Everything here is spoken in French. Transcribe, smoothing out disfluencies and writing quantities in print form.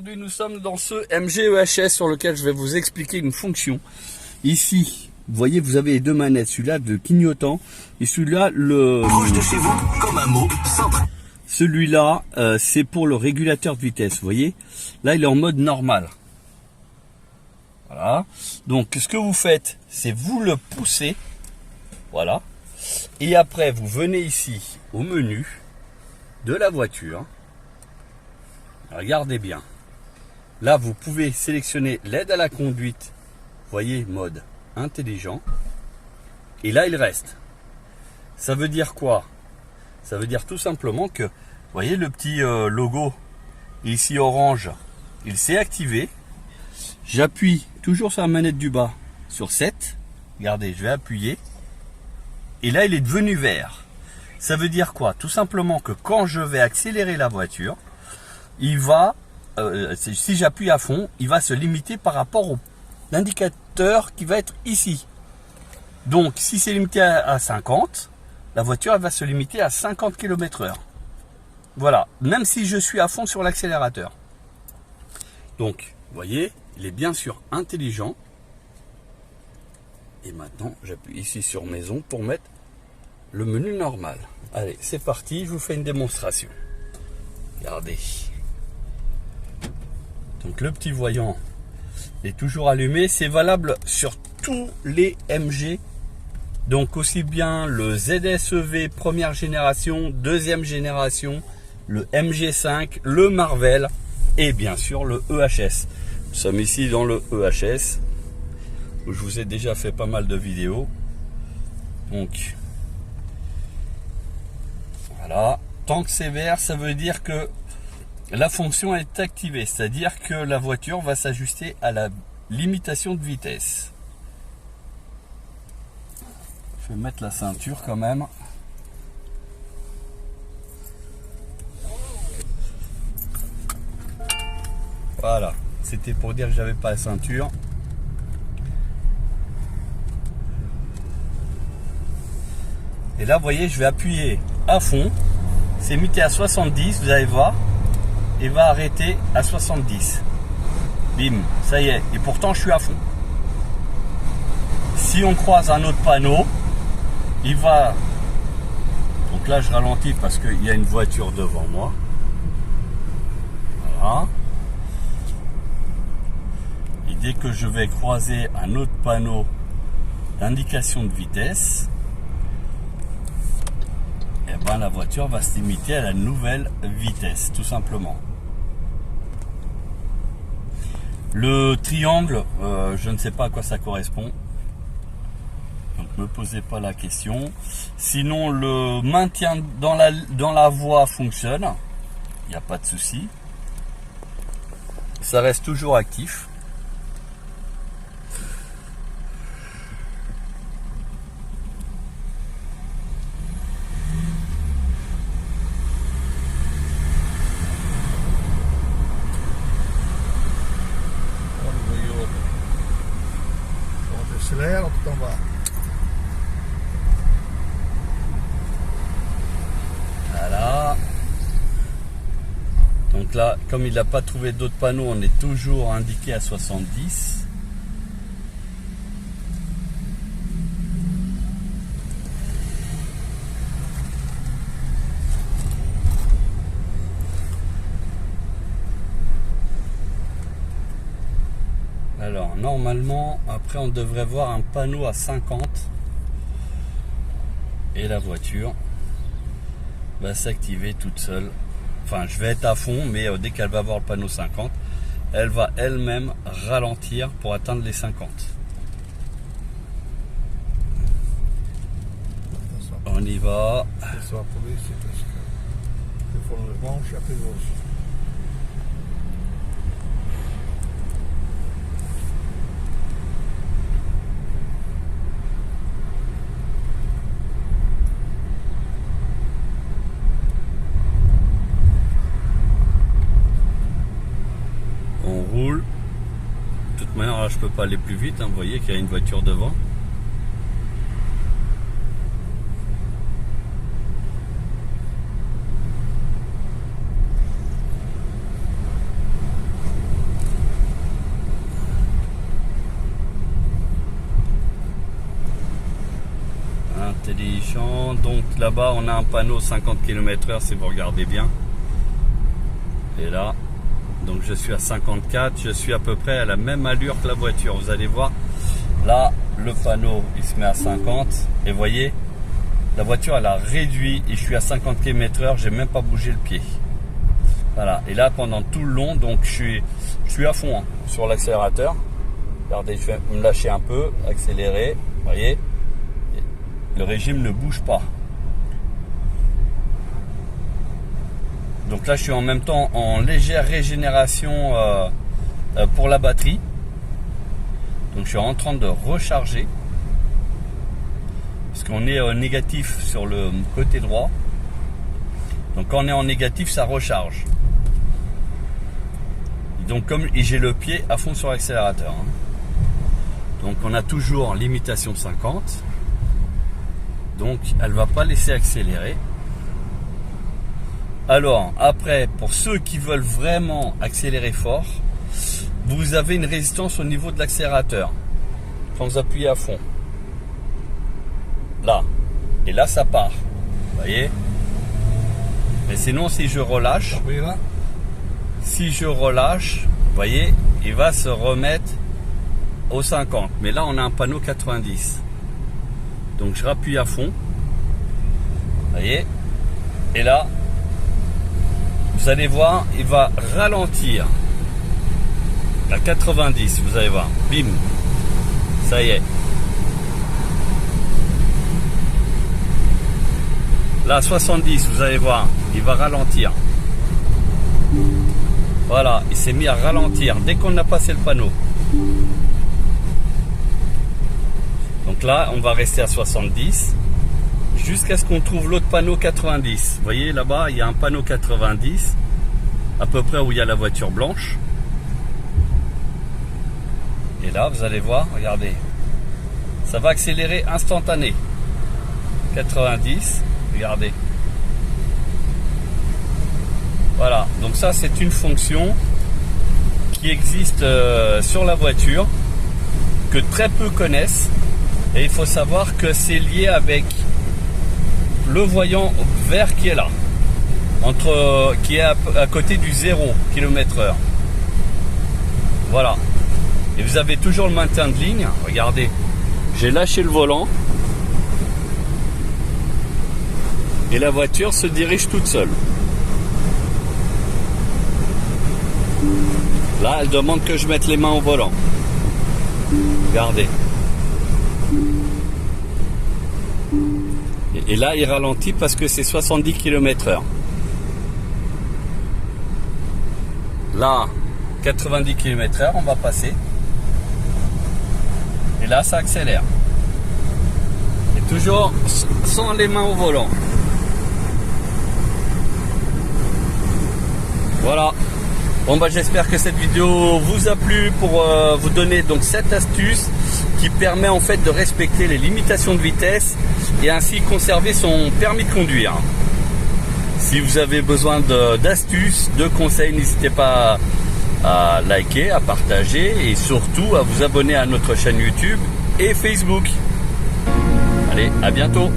Aujourd'hui, nous sommes dans ce MG EHS sur lequel je vais vous expliquer une fonction. Ici, vous voyez, vous avez les deux manettes, celui-là de clignotant et celui-là le. Proche de chez vous, comme un mot, centre. Celui-là, c'est pour le régulateur de vitesse. Vous voyez, là, il est en mode normal. Voilà. Donc, ce que vous faites, c'est vous le poussez. Voilà. Et après, vous venez ici au menu de la voiture. Regardez bien. Là, vous pouvez sélectionner l'aide à la conduite. Vous voyez, mode intelligent. Et là, il reste. Ça veut dire quoi? Ça veut dire tout simplement que, vous voyez le petit logo ici orange, il s'est activé. J'appuie toujours sur la manette du bas sur 7. Regardez, je vais appuyer. Et là, il est devenu vert. Ça veut dire quoi? Tout simplement que quand je vais accélérer la voiture, il va, si j'appuie à fond, il va se limiter par rapport au l'indicateur qui va être ici. Donc, si c'est limité à 50, la voiture elle va se limiter à 50 km/h. Voilà, même si je suis à fond sur l'accélérateur. Donc, vous voyez, il est bien sûr intelligent. Et maintenant, j'appuie ici sur maison pour mettre le menu normal. Allez, c'est parti, je vous fais une démonstration. Regardez. Donc le petit voyant est toujours allumé. C'est valable sur tous les MG. Donc aussi bien le ZSEV première génération, deuxième génération, le MG5, le Marvel et bien sûr le EHS. Nous sommes ici dans le EHS où je vous ai déjà fait pas mal de vidéos. Donc voilà, tant que c'est vert, ça veut dire que la fonction est activée, c'est-à-dire que la voiture va s'ajuster à la limitation de vitesse. Je vais mettre la ceinture quand même. Voilà, c'était pour dire que j'avais pas la ceinture. Et là, vous voyez, je vais appuyer à fond. C'est muté à 70, vous allez voir. Et va arrêter à 70. Bim, ça y est. Et pourtant, je suis à fond. Si on croise un autre panneau, il va... Donc là, je ralentis parce qu'il y a une voiture devant moi. Voilà. Et dès que je vais croiser un autre panneau d'indication de vitesse, eh ben, la voiture va se limiter à la nouvelle vitesse, tout simplement. Le triangle, je ne sais pas à quoi ça correspond. Donc ne me posez pas la question. Sinon, le maintien dans la voie fonctionne. Il n'y a pas de souci. Ça reste toujours actif. Acelera tout en bas. Voilà. Donc là, comme il n'a pas trouvé d'autres panneaux, on est toujours indiqué à 70. Alors normalement, après on devrait voir un panneau à 50 et la voiture va s'activer toute seule. Enfin, je vais être à fond, mais dès qu'elle va voir le panneau 50, elle va elle-même ralentir pour atteindre les 50. On y va. On roule. De toute manière, là, je peux pas aller plus vite. Hein. Vous voyez qu'il y a une voiture devant. affichant. Donc là-bas, on a un panneau 50 km/h si vous regardez bien. Et là, donc je suis à 54. Je suis à peu près à la même allure que la voiture. Vous allez voir, là, le panneau, il se met à 50. Et vous voyez, la voiture, elle a réduit. Et je suis à 50 km/h. J'ai même pas bougé le pied. Voilà. Et là, pendant tout le long, donc je suis à fond hein, sur l'accélérateur. Regardez, je vais me lâcher un peu, accélérer. Vous voyez, le régime ne bouge pas. Donc là, je suis en même temps en légère régénération pour la batterie. Donc je suis en train de recharger. Parce qu'on est négatif sur le côté droit. Donc quand on est en négatif, ça recharge. Donc comme j'ai le pied à fond sur l'accélérateur. Hein. Donc on a toujours limitation 50. Donc elle ne va pas laisser accélérer. Alors après, pour ceux qui veulent vraiment accélérer fort, vous avez une résistance au niveau de l'accélérateur. Quand vous appuyez à fond. Là. Et là ça part. Vous voyez? Mais sinon si je relâche, vous voyez, il va se remettre au 50. Mais là on a un panneau 90. Donc je rappuie à fond. Vous voyez? Et là, vous allez voir, il va ralentir à 90, vous allez voir. Bim. Ça y est. Là, à 70, vous allez voir, il va ralentir. Voilà, il s'est mis à ralentir dès qu'on a passé le panneau. Donc là, on va rester à 70 jusqu'à ce qu'on trouve l'autre panneau 90. Vous voyez là-bas, il y a un panneau 90 à peu près où il y a la voiture blanche. Et là, vous allez voir, regardez, ça va accélérer instantané. 90, regardez. Voilà, donc ça c'est une fonction qui existe sur la voiture, que très peu connaissent. Et il faut savoir que c'est lié avec le voyant vert qui est là, qui est à côté du 0 km/h. Voilà. Et vous avez toujours le maintien de ligne. Regardez, j'ai lâché le volant. Et la voiture se dirige toute seule. Là, elle demande que je mette les mains au volant. Regardez. Et là, il ralentit parce que c'est 70 km/h. Là, 90 km/h, on va passer. Et là, ça accélère. Et toujours sans les mains au volant. Voilà. Bon bah j'espère que cette vidéo vous a plu pour vous donner donc cette astuce qui permet en fait de respecter les limitations de vitesse et ainsi conserver son permis de conduire. Si vous avez besoin d'astuces, de conseils, n'hésitez pas à liker, à partager et surtout à vous abonner à notre chaîne YouTube et Facebook. Allez, à bientôt.